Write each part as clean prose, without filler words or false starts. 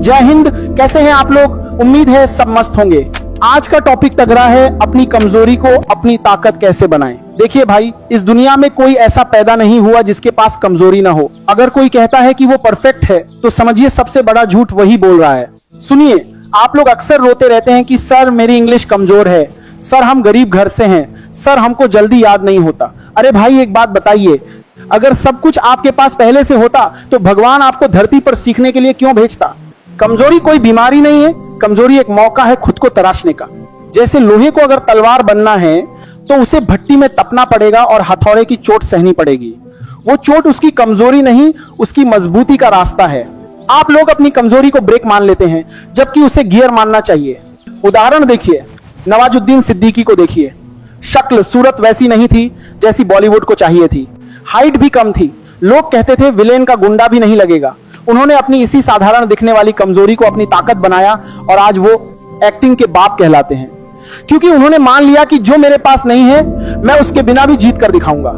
जय हिंद। कैसे हैं आप लोग? उम्मीद है सब मस्त होंगे। आज का टॉपिक तगड़ा है, अपनी कमजोरी को अपनी ताकत कैसे बनाएं। देखिए भाई, इस दुनिया में कोई ऐसा पैदा नहीं हुआ जिसके पास कमजोरी ना हो। अगर कोई कहता है कि वो परफेक्ट है तो समझिए सबसे बड़ा झूठ वही बोल रहा है। सुनिए, आप लोग अक्सर रोते रहते हैं कि सर मेरी इंग्लिश कमजोर है, सर हम गरीब घर से हैं, सर हमको जल्दी याद नहीं होता। अरे भाई एक बात बताइए, अगर सब कुछ आपके पास पहले से होता तो भगवान आपको धरती पर सीखने के लिए क्यों भेजता? कमजोरी कोई बीमारी नहीं है, कमजोरी एक मौका है खुद को तराशने का। जैसे लोहे को अगर तलवार बनना है तो उसे भट्टी में तपना पड़ेगा और हथौड़े की चोट सहनी पड़ेगी। वो चोट उसकी कमजोरी नहीं, उसकी मजबूती का रास्ता है। आप लोग अपनी कमजोरी को ब्रेक मान लेते हैं जबकि उसे गियर मानना चाहिए। उदाहरण देखिए, नवाजुद्दीन सिद्दीकी को देखिए। शक्ल सूरत वैसी नहीं थी जैसी बॉलीवुड को चाहिए थी, हाइट भी कम थी, लोग कहते थे विलेन का गुंडा भी नहीं लगेगा। उन्होंने अपनी इसी साधारण दिखने वाली कमजोरी को अपनी ताकत बनाया और आज वो एक्टिंग के बाप कहलाते हैं, क्योंकि उन्होंने मान लिया कि जो मेरे पास नहीं है मैं उसके बिना भी जीत कर दिखाऊंगा।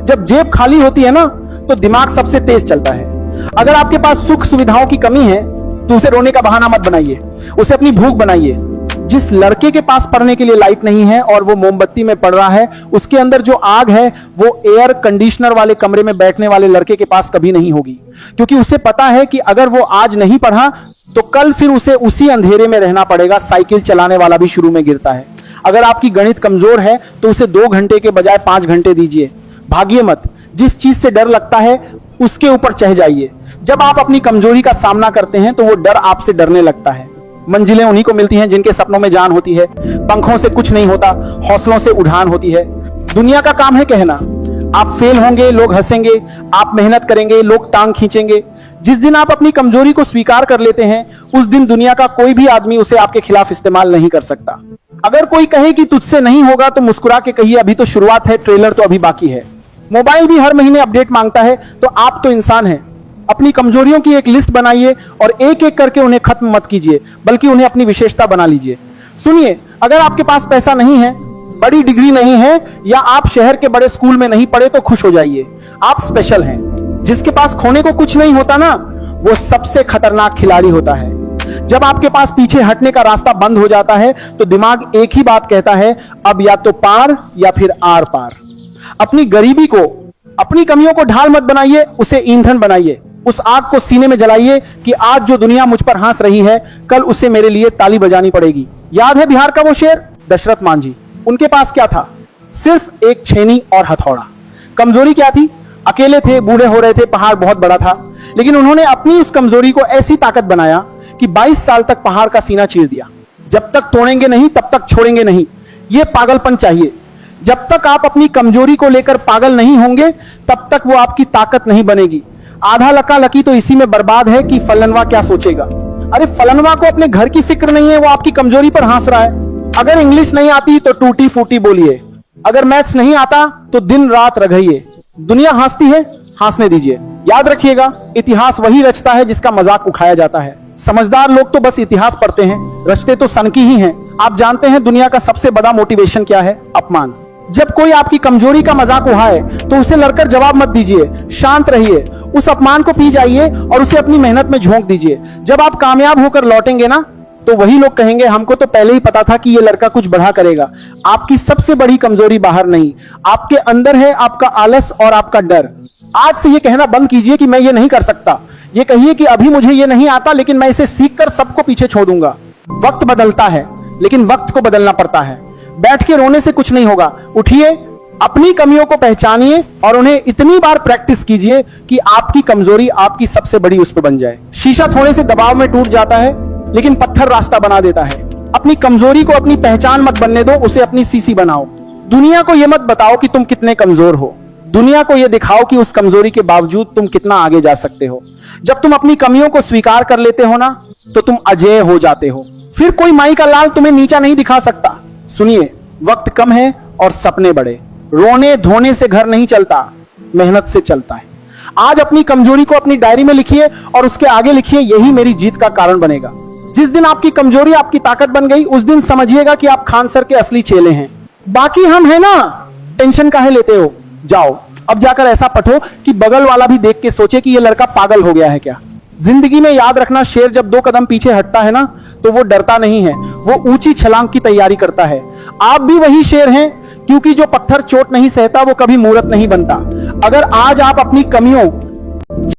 जब जेब खाली होती है ना तो दिमाग सबसे तेज चलता है। अगर आपके पास सुख सुविधाओं की कमी है तो उसे रोने का बहाना मत बनाइए, उसे अपनी भूख बनाइए। जिस लड़के के पास पढ़ने के लिए लाइट नहीं है और वो मोमबत्ती में पढ़ रहा है, उसके अंदर जो आग है वो एयर कंडीशनर वाले कमरे में बैठने वाले लड़के के पास कभी नहीं होगी, क्योंकि उसे पता है कि अगर वो आज नहीं पढ़ा तो कल फिर उसे उसी अंधेरे में रहना पड़ेगा। साइकिल चलाने वाला भी शुरू में गिरता है। अगर आपकी गणित कमजोर है तो उसे 2 घंटे के बजाय 5 घंटे दीजिए। भागिए मत, जिस चीज से डर लगता है उसके ऊपर चढ़ जाइए। जब आप अपनी कमजोरी का सामना करते हैं तो वो डर आपसे डरने लगता है। मंजिलें उन्हीं को मिलती हैं जिनके सपनों में जान होती है। पंखों से कुछ नहीं होता, हौसलों से उड़ान होती है। दुनिया का काम है कहना, आप फेल होंगे लोग हंसेंगे, आप मेहनत करेंगे लोग टांग खींचेंगे। जिस दिन आप अपनी कमजोरी को स्वीकार कर लेते हैं उस दिन दुनिया का कोई भी आदमी उसे आपके खिलाफ इस्तेमाल नहीं कर सकता। अगर कोई कहे कि तुझसे नहीं होगा तो मुस्कुरा के कहिए अभी तो शुरुआत है, ट्रेलर तो अभी बाकी है। मोबाइल भी हर महीने अपडेट मांगता है तो आप तो इंसान हैं। अपनी कमजोरियों की एक लिस्ट बनाइए और एक एक करके उन्हें खत्म मत कीजिए, बल्कि उन्हें अपनी विशेषता बना लीजिए। सुनिए, अगर आपके पास पैसा नहीं है, बड़ी डिग्री नहीं है या आप शहर के बड़े स्कूल में नहीं पढ़े तो खुश हो जाइए, आप स्पेशल हैं। जिसके पास खोने को कुछ नहीं होता ना, वो सबसे खतरनाक खिलाड़ी होता है। जब आपके पास पीछे हटने का रास्ता बंद हो जाता है तो दिमाग एक ही बात कहता है, अब या तो पार या फिर आर पार। अपनी गरीबी को, अपनी कमियों को ढाल मत बनाइए, उसे ईंधन बनाइए। उस आग को सीने में जलाइए कि आज जो दुनिया मुझ पर हंस रही है कल उसे मेरे लिए ताली बजानी पड़ेगी। याद है बिहार का वो शेर, दशरथ मान जी? उनके पास क्या था? सिर्फ एक छेनी और हथौड़ा। कमजोरी क्या थी? अकेले थे, बूढ़े हो रहे थे, पहाड़ बहुत बड़ा था, लेकिन उन्होंने अपनी उस कमजोरी को ऐसी ताकत बनाया कि 22 साल तक पहाड़ का सीना चीर दिया। जब तक तोड़ेंगे नहीं तब तक छोड़ेंगे नहीं, ये पागलपन चाहिए। जब तक आप अपनी कमजोरी को लेकर पागल नहीं होंगे तब तक वो आपकी ताकत नहीं बनेगी। आधा लका लकी तो इसी में बर्बाद है कि फलनवा क्या सोचेगा। अरे फलनवा को अपने घर की फिक्र नहीं है, वो आपकी कमजोरी पर हंस रहा है। अगर इंग्लिश नहीं आती तो टूटी फूटी बोलिए, अगर मैथ्स नहीं आता तो दिन रात रगड़िए। दुनिया हंसती है, हंसने दीजिए। याद रखिएगा, इतिहास वही रचता है जिसका मजाक उठाया जाता है। समझदार लोग तो बस इतिहास पढ़ते हैं, रचते तो सन की ही हैं। आप जानते हैं दुनिया का सबसे बड़ा मोटिवेशन क्या है? अपमान। जब कोई आपकी कमजोरी का मजाक उड़ाए तो उसे लड़कर जवाब मत दीजिए, शांत रहिए, उस अपमान को पी जाइए और उसे अपनी मेहनत में झोंक दीजिए। जब आप कामयाब होकर लौटेंगे ना तो वही लोग कहेंगे हमको तो पहले ही पता था कि ये लड़का कुछ बढ़ा करेगा। आपकी सबसे बड़ी कमजोरी बाहर नहीं, आपके अंदर है, आपका आलस और आपका डर। आज से ये कहना बंद कीजिए कि मैं ये नहीं कर सकता। ये कहिए कि अभी मुझे ये नहीं आता लेकिन मैं इसे सीखकर सबको पीछे छोड़ दूंगा। वक्त बदलता है लेकिन वक्त को बदलना पड़ता है। बैठ के रोने से कुछ नहीं होगा, उठिए, अपनी कमियों को पहचानिए और उन्हें इतनी बार प्रैक्टिस कीजिए कि आपकी कमजोरी आपकी सबसे बड़ी उस पर बन जाए। शीशा थोड़े से दबाव में टूट जाता है लेकिन पत्थर रास्ता बना देता है। अपनी कमजोरी को अपनी पहचान मत बनने दो, उसे अपनी सीसी बनाओ। दुनिया को यह मत बताओ कि तुम कितने कमजोर हो, दुनिया को यह दिखाओ कि उस कमजोरी के बावजूद तुम कितना आगे जा सकते हो। जब तुम अपनी कमियों को स्वीकार कर लेते हो ना तो तुम अजेय हो जाते हो। फिर कोई माई का लाल तुम्हें नीचा नहीं दिखा सकता। सुनिए, वक्त कम है और सपने बड़े। रोने धोने से घर नहीं चलता, मेहनत से चलता है। आज अपनी कमजोरी को अपनी डायरी में लिखिए और उसके आगे लिखिए यही मेरी जीत का कारण बनेगा। जिस दिन आपकी कमजोरी आपकी ताकत बन गई उस दिन समझिएगा कि आप खान सर के असली चेले हैं। बाकी हम है ना, टेंशन काहे लेते हो? जाओ अब जाकर ऐसा पढ़ो कि बगल वाला भी देख के सोचे कि ये लड़का पागल हो गया है क्या। जिंदगी में याद रखना, शेर जब 2 कदम पीछे हटता है ना तो वो डरता नहीं है, वो ऊंची छलांग की तैयारी करता है। आप भी वही शेर हैं, क्योंकि जो पत्थर चोट नहीं सहता वो कभी मूर्त नहीं बनता। अगर आज आप अपनी कमियों